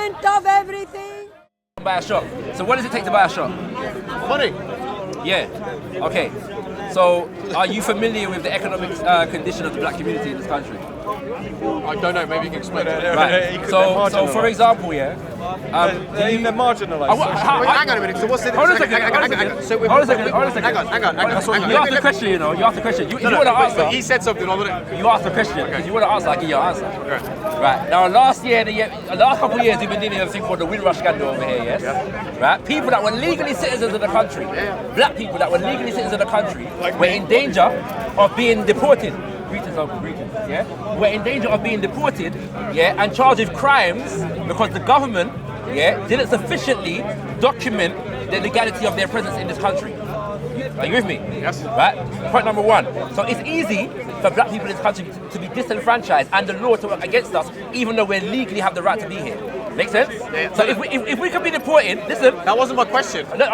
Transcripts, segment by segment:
80% of everything. Buy a shop. So what does it take to buy a shop? Money. Yeah. Okay. So are you familiar with the economic condition of the black community in this country? I don't know. Maybe you can explain it. Right. So for example, yeah. They're marginalised. Hang on a minute. So what's the? Hold on a second. Hold a second. Hang on. You asked the question, you know. You asked the question. You want to answer. He said something. You asked the question because you want to answer. I give you your answer. Right. Now, last couple of years, we've been dealing with a thing called the Windrush scandal over here. Yes. Yeah. Right. People that were legally citizens of the country, black people that were legally citizens of the country, were in danger of being deported. Greetings, yeah? We're in danger of being deported, yeah, and charged with crimes because the government, yeah, didn't sufficiently document the legality of their presence in this country. Are you with me? Yes. Right? Point number one. So it's easy for black people in this country to be disenfranchised and the law to work against us, even though we legally have the right to be here. Make sense? Yeah. So if we could be deported, listen. That wasn't my question. No.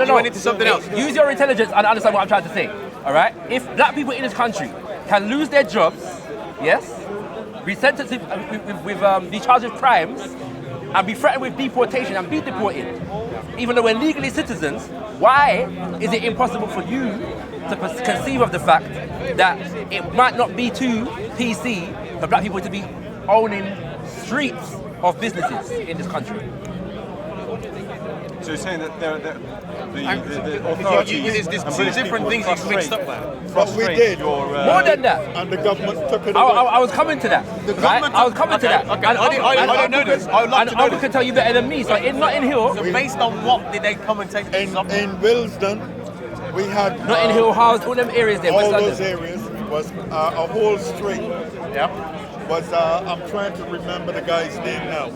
You went into something else. Use your intelligence and understand what I'm trying to say. All right? If black people in this country can lose their jobs, yes, be sentenced be charged with crimes, and be threatened with deportation and be deported, even though we're legally citizens, why is it impossible for you to conceive of the fact that it might not be too PC for black people to be owning streets of businesses in this country? So you're saying that the authorities there's two different things you mixed up there. But we did. More than that. And the government took it away. I was coming to that. I was coming to that. Okay. I don't know this. I would like to know Uncle can tell you better than me. So in Notting Hill, So based on what did they come and take this up? In Willesden, we had Notting Hill House, all them areas there, West all London. those areas was a whole street. Yeah. Was I'm trying to remember the guy's name now,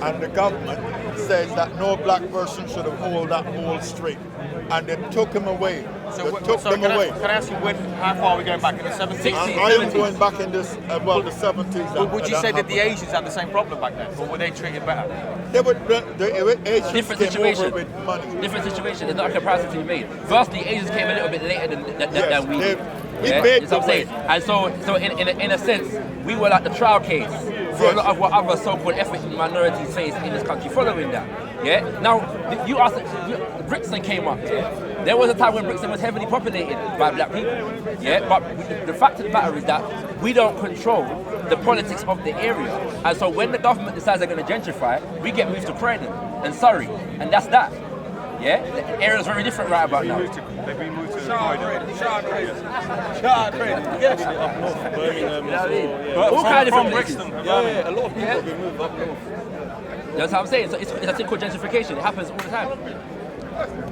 and the government says that no black person should have hold that whole street, and they took him away. They took them away. Can I ask you how far are we going back in the 70s? I am going back in this the 70s. Would you say that the Asians had the same problem back then, or were they treated better? They were the Asians Different came situation. over with money. Different situation. There's not a comparison to be made. Firstly, Asians came a little bit later than we did. We Yeah, made that's the what I'm saying. way. And so in a sense, we were like the trial case for a lot of what other so-called ethnic minorities face in this country following that. Yeah. Now, you asked, Brixton came up. Yeah? There was a time when Brixton was heavily populated by black people. Yeah. But the fact of the matter is that we don't control the politics of the area. And so when the government decides they're going to gentrify, we get moved to Croydon and Surrey, and that's that. Yeah, the area is very different right about now. They've been moved to Croydon. Yes. Up north, Birmingham as well. But All kind of from different Brixton. Yeah, a lot of people have been moved up north. That's what I'm saying. So it's a thing called gentrification. It happens all the time.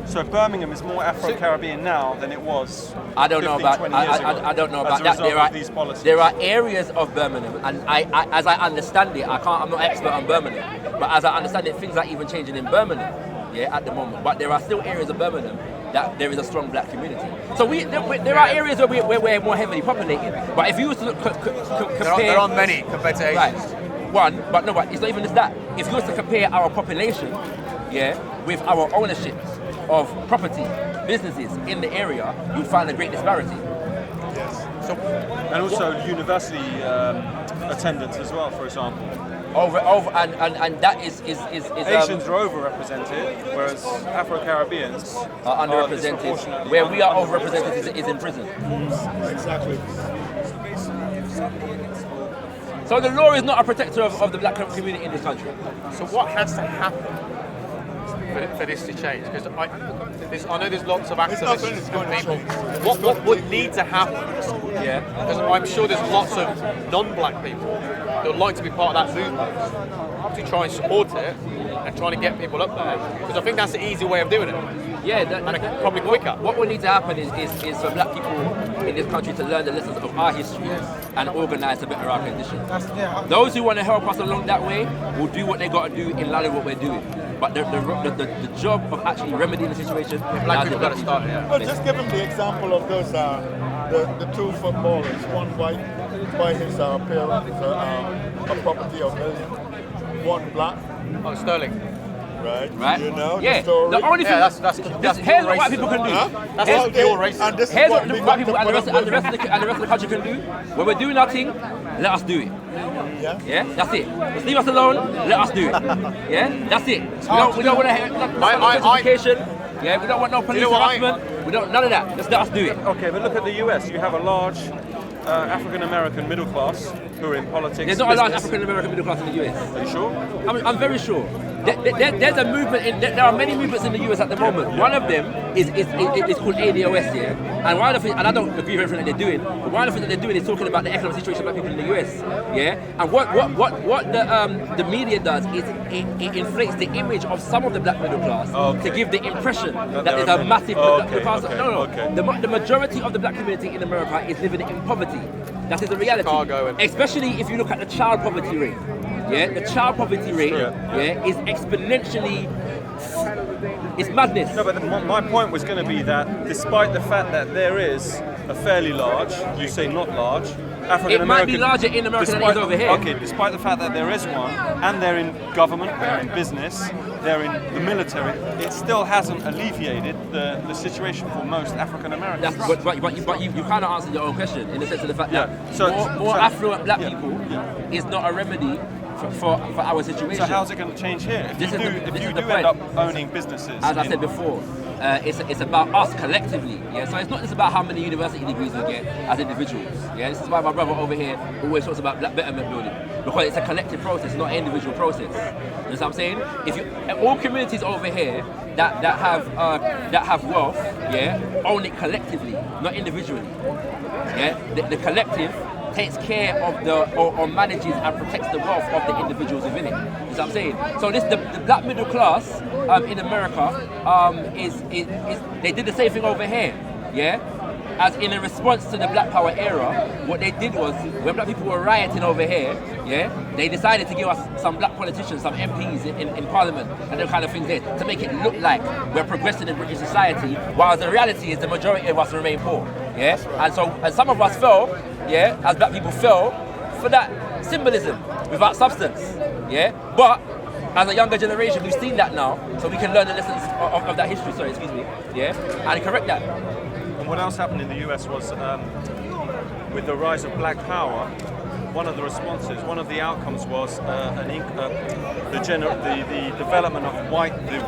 So Birmingham is more Afro-Caribbean now than it was. I don't know 15, about. 20 years ago, I don't know about as a that. result of these policies. There are areas of Birmingham, and as I understand it, I'm not expert on Birmingham, but as I understand it, things are even changing in Birmingham. Yeah, at the moment, but there are still areas of Birmingham that there is a strong black community. So there are areas where we're more heavily populated. But if you was to look, compare, There aren't many compared to Asians. right, one, but it's not even just that. If you was to compare our population, yeah, with our ownership of property, businesses in the area, you'd find a great disparity. And also university attendance as well, for example. And that is Asians are overrepresented, whereas Afro-Caribbeans are underrepresented. disproportionately Where we are overrepresented is in prison. Exactly. So the law is not a protector of the black community in this country. So what has to happen for this to change? Because I know there's lots of activists nothing that's going to people. change. What would need to happen? Yeah. Because I'm sure there's lots of non-black people that would like to be part of that movement to try and support it and trying to get people up there. Because I think that's the easy way of doing it. Yeah, And probably quicker. What will need to happen is for black people in this country to learn the lessons of our history and organise to better our condition. Those who want to help us along that way will do what they got to do in line with what we're doing. But the job of actually remedying the situation, Black people got to start, yeah. Well, just give him the example of those the two footballers, one white by his parents, a property of million, one black, Oh, Sterling. right? You know Yeah. the story. The only thing That's here's pure what white racism. people can do. That's Here's- just pure racism. And this is Here's what what we the got white to people and the put rest up of with. the country can do. When we're doing our thing, let us do it. Yeah. Yeah, that's it. Just leave us alone. Let us do it. Yeah, that's it. We don't want to have justification. Yeah, we don't want no police harassment. We don't none of that. Just let us do it. Okay, but look at the US. You have a large African American middle class who are in politics. There's not a large business. African American middle class in the US. Are you sure? I'm very sure. There's a movement. There are many movements in the US at the moment. One of them is called ADOS, yeah. And one of the things, and I don't agree with everything that they're doing, but one of the things that they're doing is talking about the economic situation of black people in the US, yeah. And what the media does is it inflates the image of some of the black middle class to give the impression that there's a massive middle class. No. The majority of the black community in America is living in poverty. That is the reality. Especially if you look at the child poverty rate. Yeah, the child poverty rate is exponentially. It's madness. No, but my point was going to be that despite the fact that there is a fairly large, you say not large, African American. It might be larger in America than it is over here. Okay, despite the fact that there is one, and they're in government, they're in business, they're in the military, it still hasn't alleviated the situation for most African Americans. But you kind of answered your own question in the sense of the fact that more affluent black people is not a remedy for our situation. So how's it going to change here? If you do end up owning businesses, as I said before, it's about us collectively. Yeah, so it's not just about how many university degrees we get as individuals. Yeah, this is why my brother over here always talks about black betterment building, because it's a collective process, not an individual process. You know what I'm saying? If all communities over here that have wealth, yeah, own it collectively, not individually. Yeah, the collective takes care of or manages and protects the wealth of the individuals within it. You know what I'm saying? So the black middle class in America is they did the same thing over here, yeah? As in a response to the Black Power era, what they did was, when black people were rioting over here, yeah, they decided to give us some black politicians, some MPs in Parliament and those kind of things there, to make it look like we're progressing in British society, while the reality is the majority of us remain poor, yeah? And some of us fell, yeah, as black people fell for that symbolism without substance, yeah? But as a younger generation, we've seen that now, so we can learn the lessons of that history, yeah, and correct that. What else happened in the US was, with the rise of black power, one of the responses, one of the outcomes was the development of the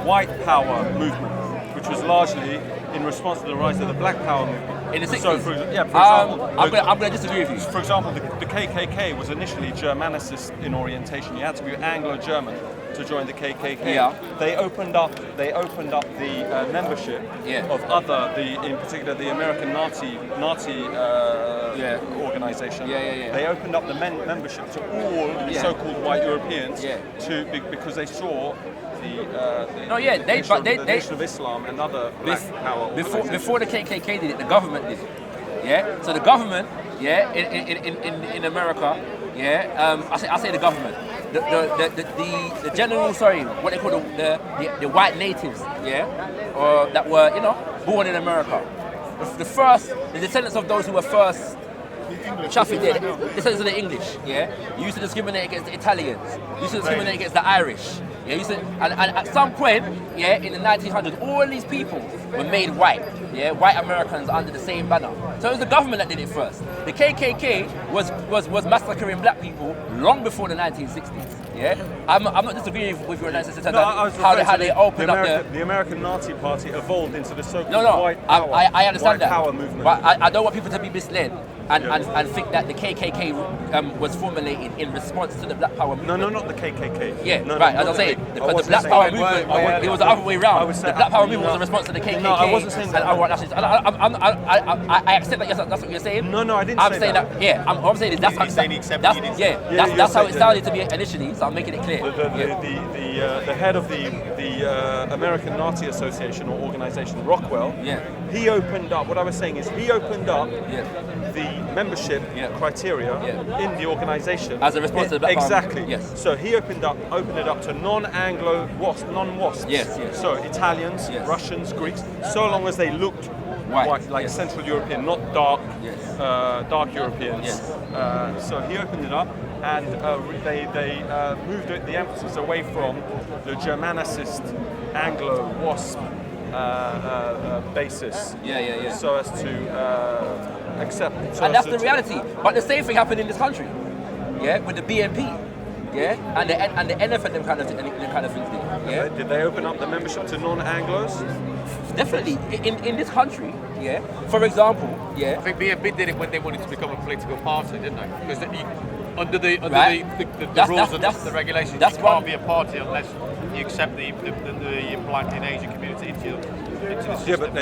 white power movement, which was largely in response to the rise of the black power movement. In the 60s? So, for example, I'm going to disagree with you. For example, the KKK was initially Germanicist in orientation. You had to be Anglo-German to join the KKK. Yeah. They opened up the membership of in particular the American Nazi organization. They opened up the membership to all the so-called white Europeans because they saw the Nation of Islam and other black power before the KKK did it, the government did it. Yeah. So the government, in America, I say the government. The general, what they call the white natives, or that were born in America. The descendants of those who were first trafficked there, descendants of the English, used to discriminate against the Italians, used to discriminate against the Irish. And at some point, in the 1900s, all these people were made white, white Americans under the same banner. So it was the government that did it first. The KKK was massacring black people long before the 1960s. I'm not disagreeing with your analysis in how they opened up the American Nazi Party evolved into the so-called white power. I understand white power movement. But I don't want people to be misled and think that the KKK was formulated in response to the Black Power movement. No, not the KKK. As I'm saying, because the Black Power movement, it was the other way around. The Black Power movement was a response to the KKK. No, I wasn't saying that. I accept that that's what you're saying. No, I didn't say that. I'm saying is that's how it sounded to me initially, so I'm making it clear. The head of the American Nazi Association or organization, Rockwell, he opened up, what I was saying is he opened up the membership criteria in the organization. As a response to the Black Power. Exactly. Yes. So he opened it up to non-WASPs. Yes. So Italians, Russians, Greeks, so long as they looked white, like Central European, not dark Europeans. Yes. So he opened it up, and they moved the emphasis away from the Germanicist Anglo-WASP basis. So as to accept. And that's the reality. But the same thing happened in this country. yeah, with the BNP, yeah, and the NF and them kind of things there, yeah. Did they open up the membership to non-Anglos? Definitely in this country, yeah. For example, yeah. I think BNP did it when they wanted to become a political party, didn't they? Because under the rules and the regulations, you can't be a party unless you accept the black and Asian community into the system.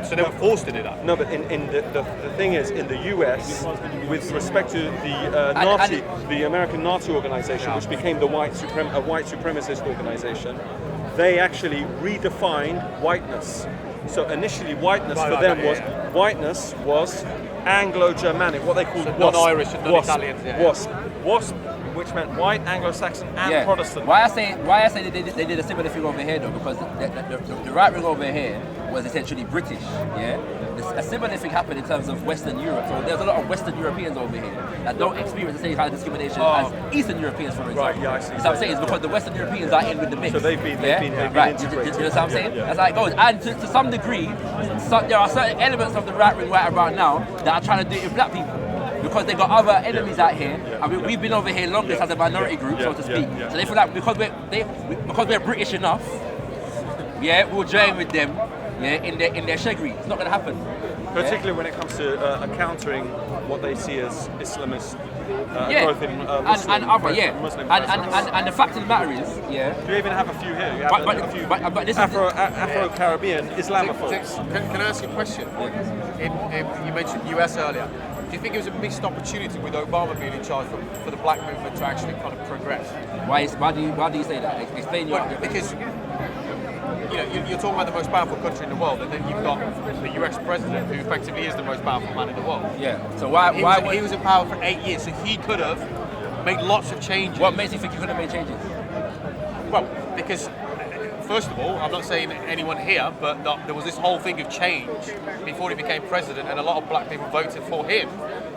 So they were forced to do that. No, but in the thing is, in the US, with respect to the American Nazi organization, which became the white supremacist organization, they actually redefined whiteness. So initially, whiteness for them was Anglo-Germanic, what they called non-Irish and non-Italians. WASP, which meant white, Anglo-Saxon, and Protestant. Why I say they did a similar thing over here though, because the right wing over here was essentially British, yeah. A similar thing happened in terms of Western Europe. So there's a lot of Western Europeans over here that don't experience the same kind of discrimination as Eastern Europeans, for example. Right, yeah, I see. You know what I'm saying? It's because the Western Europeans are in with the mix. So they've been right. integrated. You know what I'm saying? That's how it goes. And to some degree, there are certain elements of the right wing right about now that are trying to do it with black people. Because they got other enemies out here. I mean, we've been over here longest as a minority group, so to speak. So they feel like because we're British enough, yeah, we'll join with them, yeah, in their shaggery. It's not going to happen. Particularly when it comes to countering what they see as Islamist growth in Muslim, and other, Muslim and the fact of the matter is, you even have a few here. You have a few Afro-Caribbean Islamophobes. Can I ask you a question? You mentioned US earlier. Do you think it was a missed opportunity with Obama being in charge for the black movement to actually kind of progress? Why do you say that? Explain your... Because you're talking about the most powerful country in the world, and then you've got the US president, who effectively is the most powerful man in the world. Yeah. So he was in power for 8 years, so he could have made lots of changes. What makes you think he could have made changes? Well, because first of all, I'm not saying anyone here, but there was this whole thing of change before he became president, and a lot of black people voted for him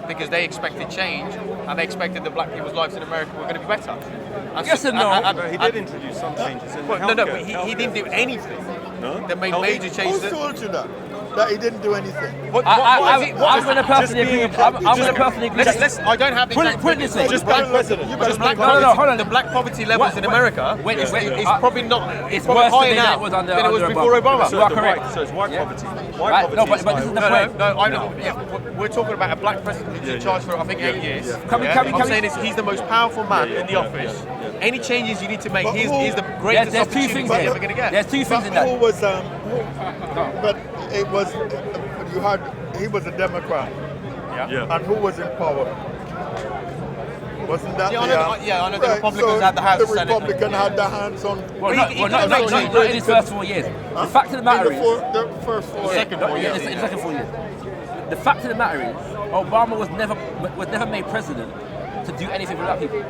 because they expected change and they expected that black people's lives in America were going to be better. Yes and no. He did introduce some changes in healthcare. No, but he didn't do anything that made major changes. Who told you that? That he didn't do anything. I'm going to personally agree. I'm going to personally agree. I don't have the put it this way. Just black president. Hold on. The black poverty levels in America is probably not. It's probably worse higher than now it was under than it was before Obama. You are correct. So it's white poverty. White poverty. No, but this is the point. No, I know. Yeah, we're talking about a black president who's in charge for I think 8 years. I'm saying he's the most powerful man in the office. Any changes you need to make, he's the greatest opportunity you're ever going to get. There's two things in that. Who was but it was he was a Democrat. Yeah. And who was in power? Wasn't that I know the Republicans had the House the and Senate. Republican had the hands on. Not in his first 4 years. The fact of the matter is, the first 4 years. Second 4 years. In the second 4 years. The fact of the matter is, Obama was never made president to do anything for black people.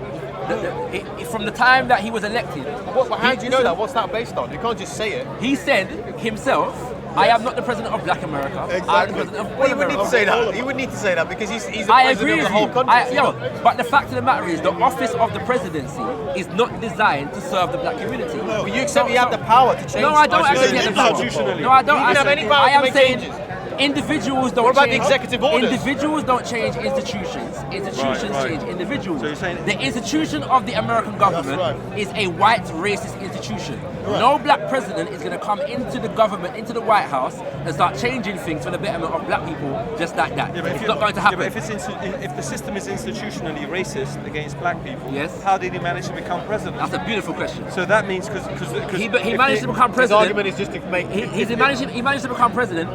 From the time that he was elected. How do you know that? What's that based on? You can't just say it. He said himself, I am not the president of Black America. Exactly. I am the president of Well, white you would need America. to say that. You would need to say that because he's the I president agree of with the whole you. country. But the fact of the matter is, the office of the presidency is not designed to serve the black community. But you accept you have the power to change. No, I don't actually situations. have the power. Institutionally. No, I don't. You didn't have any power I to am make saying changes. individuals don't What about the change. executive orders? Individuals don't change institutions. Institutions Right. change individuals. So you're saying- the institution of the American government is a white racist institution. No black president is going to come into the government, into the White House, and start changing things for the betterment of black people just like that. Yeah, but It's not going to happen. Yeah, but if the system is institutionally racist against black people, Yes. how did he manage to become president? That's a beautiful question. So that means because He managed to become His president. argument is just to make. He managed to become president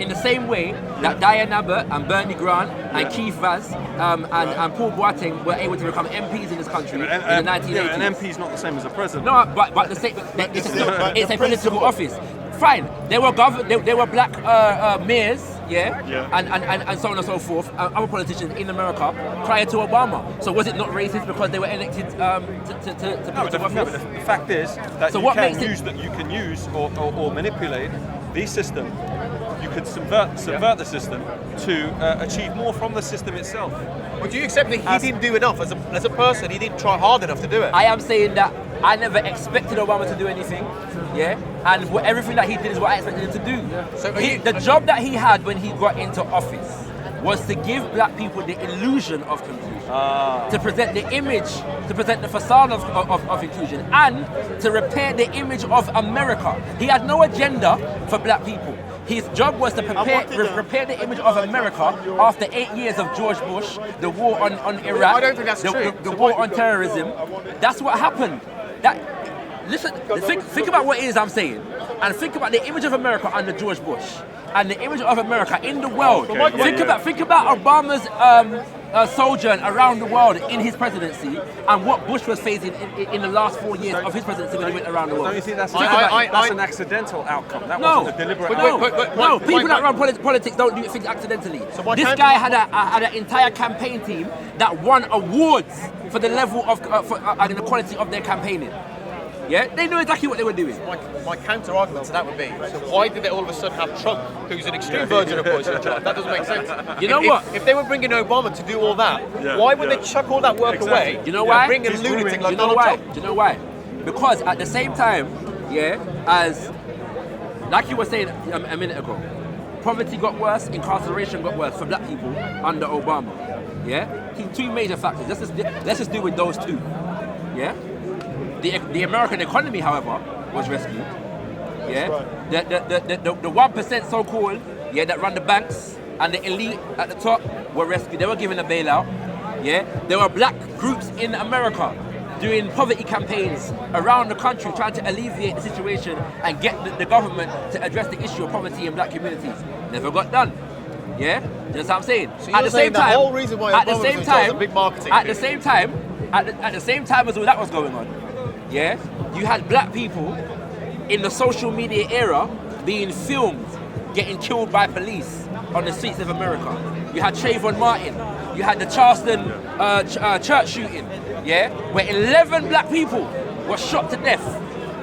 in the same way that Diane Abbott and Bernie Grant and Keith Vaz and Paul Boateng were able to become MPs in this country in the 1980s. Yeah, an MP is not the same as a president. No, but the same, it's a political office. Fine, they were black mayors, and so on and so forth, other politicians in America prior to Obama. So was it not racist because they were elected to political office? The fact is that So you what can makes use or manipulate the system. You could subvert the system to achieve more from the system itself. Would you accept that he didn't do enough as a person? He didn't try hard enough to do it. I am saying that I never expected Obama to do anything, and everything that he did is what I expected him to do. So the job that he had when he got into office was to give black people the illusion of completion. to present the facade of inclusion, and to repair the image of America. He had no agenda for black people. His job was to repair the image of America after 8 years of George Bush, the war on Iraq, I don't think that's true. the war on terrorism. That's what happened. Listen, think about what it is I'm saying, and think about the image of America under George Bush, and the image of America in the world. Think about Obama's sojourn around the world in his presidency, and what Bush was facing in the last 4 years of his presidency when he went around the world. Don't you think that's an accidental outcome? That wasn't a deliberate outcome. No, people that run politics don't do things accidentally. This guy had an entire campaign team that won awards for the level of and the quality of their campaigning. Yeah, they knew exactly what they were doing. My counter argument to that would be, so why did they all of a sudden have Trump, who's an extreme version of Bush in charge? That doesn't make sense. You know what? If they were bringing Obama to do all that, why would they chuck all that work away? You know why? And bring a lunatic like Donald Trump? Do you know why? Because at the same time, as like you were saying a minute ago, poverty got worse, incarceration got worse for black people under Obama. Yeah, two major factors. Let's just deal with those two. Yeah. The American economy, however, was rescued. Yeah, the 1% so-called, that run the banks and the elite at the top were rescued. They were given a bailout. Yeah, there were black groups in America doing poverty campaigns around the country, trying to alleviate the situation and get the government to address the issue of poverty in black communities. Never got done. Yeah, you know what I'm saying? So at the same time, the whole reason why Obama was in charge of big marketing. At the same time as all that was going on. Yeah, you had black people in the social media era being filmed getting killed by police on the streets of America. You had Trayvon Martin. You had the Charleston church shooting. Yeah, where 11 black people were shot to death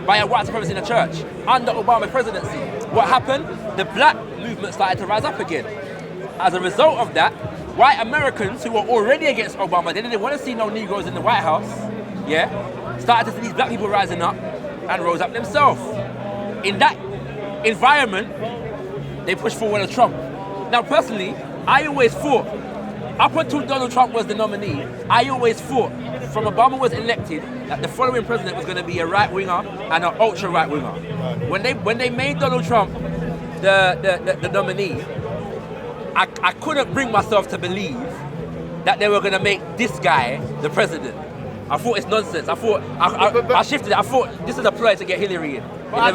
by a white supremacist in a church under Obama's presidency. What happened? The black movement started to rise up again. As a result of that, white Americans who were already against Obama, they didn't want to see no Negroes in the White House. Yeah. Started to see these black people rising up and rose up themselves. In that environment, they pushed forward a Trump. Now, personally, I always thought, up until Donald Trump was the nominee, I always thought, from Obama was elected, that the following president was going to be a right winger and an ultra right winger. When they made Donald Trump the nominee, I couldn't bring myself to believe that they were going to make this guy the president. I thought it's nonsense. I shifted it. I thought this is a ploy to get Hillary in. At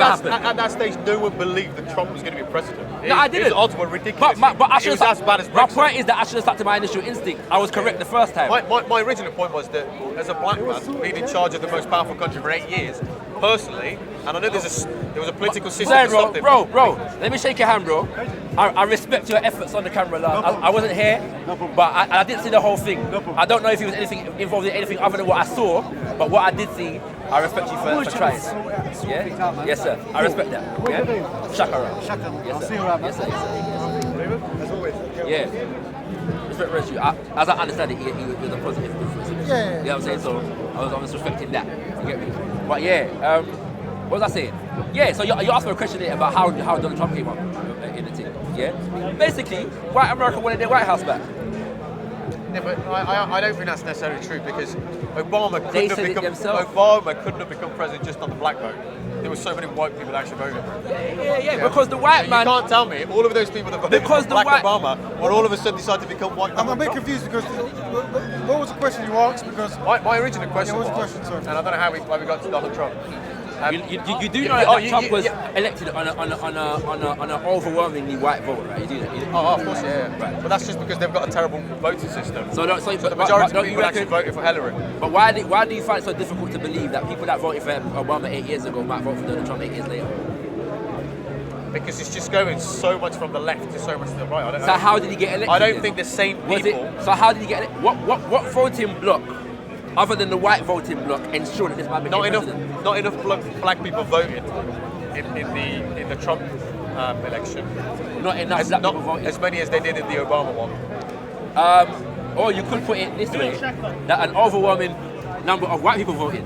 that stage, no one believed that Trump was going to be president. I didn't. It was ultimately ridiculous. But I should it was as bad as Brixton. My point is that I should have stuck to my initial instinct. I was correct the first time. My original point was that as a black man being in charge of the most powerful country for 8 years, personally, and I know there was a political system to stop it. Bro, let me shake your hand, bro. I respect your efforts on the camera, lad. I wasn't here, but I didn't see the whole thing. I don't know if he was involved in anything other than what I saw, but what I did see, I respect you for trying. Yeah? Yes, sir. I respect that. Yeah? Shaka. Yes, sir. Yes, sir. As always. Yeah. Respect rest you. As I understand it, he was a positive influence. You know what I'm saying? So I was respecting that. You get me? But yeah, what was I saying? Yeah, so you asked me a question there about how Donald Trump came up in the team. Yeah? Basically, white America wanted their White House back. Yeah, but I don't think that's necessarily true because Obama couldn't have become president just on the black vote. There were so many white people that actually voted. Yeah. Because the white man. You can't tell me all of those people that voted for black Obama will all of a sudden decide to become white. I'm a bit confused because what was the question you asked? Because my original question was, and I don't know how we got to Donald Trump. You do know that Trump was elected on an overwhelmingly white vote, right? You do that. Oh, of course, yeah. Right. But that's just because they've got a terrible voting system. So the majority of people actually voted for Hillary. But why do you find it so difficult to believe that people that voted for Obama 8 years ago might vote for Donald Trump 8 years later? Because it's just going so much from the left to so much to the right. So how did he get elected? I don't think the same people. So how did he get elected? What voting bloc, other than the white voting bloc, ensured that this man became president? Not enough black people voted in the Trump election. Not enough black people voted. As many as they did in the Obama one. Or you could put it this way: that an overwhelming number of white people voted.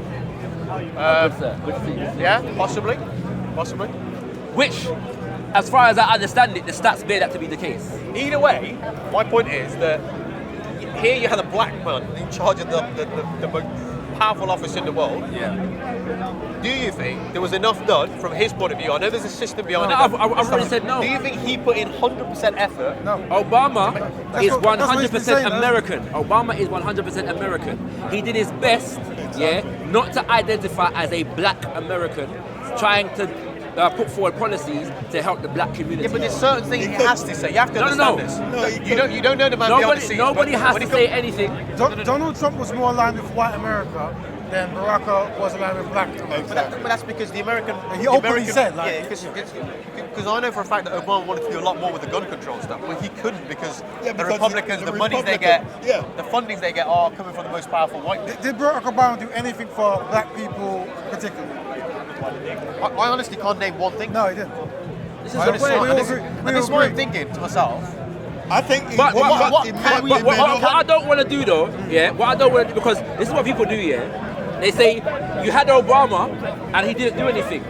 Good to see you. Yeah, possibly. Which, as far as I understand it, the stats bear that to be the case. Either way, my point is that here you had a black man in charge of the most powerful office in the world. Yeah. Do you think there was enough done from his point of view? I know there's a system behind it. I've already said no. Do you think he put in 100% effort? No. Obama is what- that's what he's been 100% saying, American. Obama is 100% American. He did his best, not to identify as a black American, trying to put forward policies to help the black community. Yeah, but there's certain things he has to say. You have to understand this. No, You don't know the man behind the scenes. Nobody but has when to it say comes- anything. Donald Trump was more aligned with white America than Barack was aligned with black America. But that's because the American. He the openly American, said, like- yeah, because I know for a fact that Obama wanted to do a lot more with the gun control stuff, but he couldn't because Yeah, the because Republicans, the the monies they get, Republican, the fundings they get are coming from the most powerful white people. Did Barack Obama do anything for black people particularly? I honestly can't name one thing. No, he didn't. This is I the just- point. we all And this, agree. and We this is all what I'm agree. thinking to myself. I think But what I what don't want to do though, what I don't want to do, because this is what people do, they say you had Obama and he didn't do anything.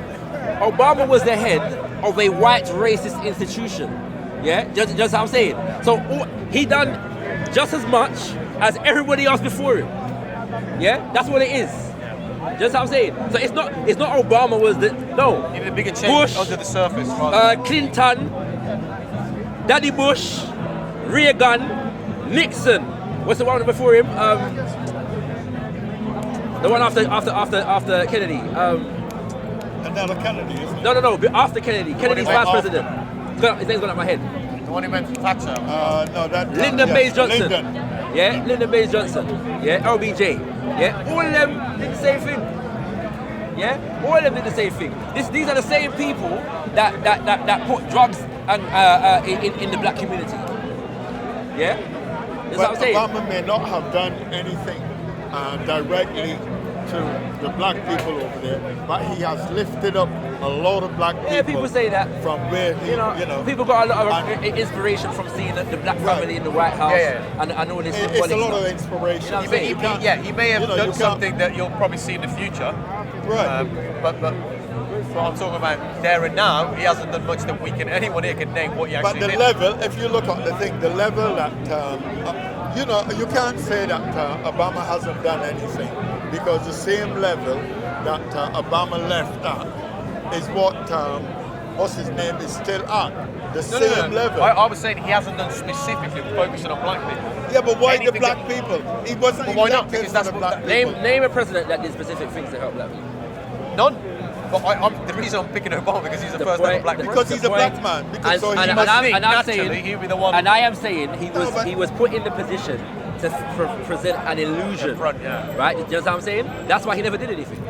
Obama was the head of a white racist institution, just what I'm saying. So he done just as much as everybody else before him, that's what it is. Just what I'm saying. So it's not Obama was the no. Even a bigger change Bush, under the surface. Rather. Clinton, Daddy Bush, Reagan, Nixon. What's the one before him? The one after Kennedy. Another Kennedy, isn't it? No. After Kennedy. Kennedy's went vice off. president. His name's gone out my head. The one who meant Thatcher. No, that. Lyndon Baines Johnson. Lyndon. Lyndon Baines Johnson. LBJ. All of them did the same thing. All of them did the same thing. These are the same people that put drugs in the black community. That's what I'm But saying. Obama may not have done anything directly to the black people over there, but he has lifted up a lot of black people. Yeah, people say that. From where he, people got a lot of inspiration from seeing the black family in the White House and all this. It's a lot of inspiration. You know what I'm saying? He may have done something that you'll probably see in the future. Right. But what I'm talking about there and now, he hasn't done much that anyone here can name what he actually But the did. level, if you look at the thing, the level that, you can't say that Obama hasn't done anything, because the same level that Obama left at is what's his name, is still at. The same level. I was saying he hasn't done specifically focusing on black people. Yeah, but why Anything the black people? He wasn't why not? elected Because for that's the what black that- people. Name a president that did specific things to help black people. None. But the reason I'm picking Obama because he's the first ever black president. Because he's a black man. Because so he and must I'm think. naturally saying, he'll be the one. and I am saying but- he was put in the position to present an illusion, Front, yeah. right? You know what I'm saying? That's why he never did anything.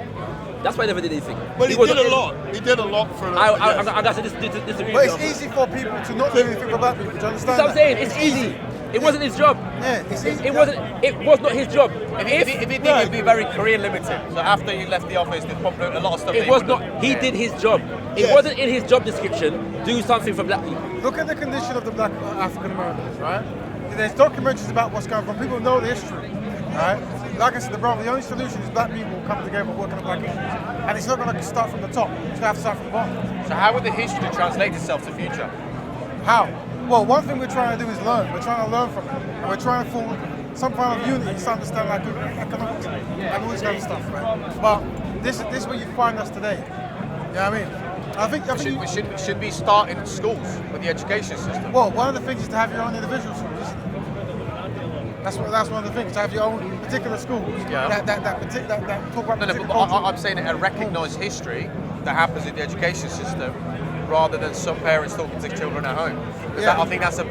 That's why he never did anything. Well, he was- did a lot. He did a lot for. I got to disagree. But it's easy for people to not do anything for black people. Do you understand? That's what I'm that? saying. It's easy. It wasn't his job. Yeah, it's easy. It wasn't. It was not his job. If he did, it'd be very career limited. So after you left the office, there's probably a lot of stuff. It that was wouldn't- not. He did his job. It Yes. wasn't in his job description. Do something for black people. Look at the condition of the black African Americans, right? There's documentaries about what's going on. People know the history, right? Like I said, the only solution is black people coming together and working on black issues. And it's not going to start from the top. It's going to have to start from the bottom. So how would the history translate itself to future? How? Well, one thing we're trying to do is learn. We're trying to learn from it. And we're trying to form some kind of unity to understand like economics and all this kind of stuff, right? But this is where you find us today. You know what I mean? I think Should we start in schools with the education system? well, one of the things is to have your own individual schools, isn't it? That's one of the things, to have your own particular schools that talk about No, particular but culture. I'm saying a recognised history that happens in the education system rather than some parents talking to children at home. Yeah. I think that's a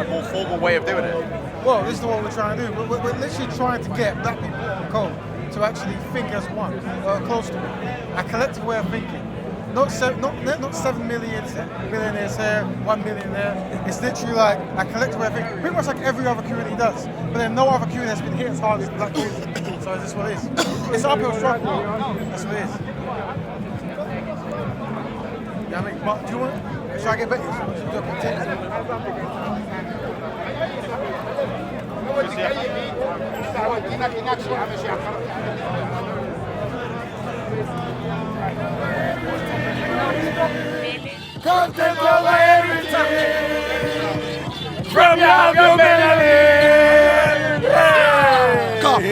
more formal way of doing it. Well, this is what we're trying to do. We're literally trying to get black people on the code to actually think as one, close to one, a collective way of thinking. Not 7 millionaires here, 1 million there. It's literally like a collective way of thinking, pretty much like every other community does. But then no other community has been hit as hard as the black community. So is this what it is? It's an uphill struggle. That's what it is. Yeah, I mean, but do you want? Should I get better? Content over everything from your government.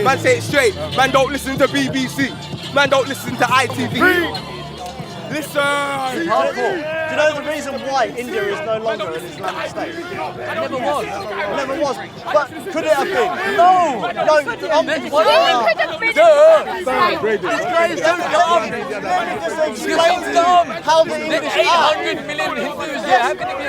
Man say it straight. Man don't listen to BBC. Man don't listen to ITV. Listen. Hardcore. Do you know the reason why India is no longer an Islamic state? It never was. It never was. But could it have been? No. No. It could have been. Let me just explain to you how the English are. 800 million Hindus there. How can it be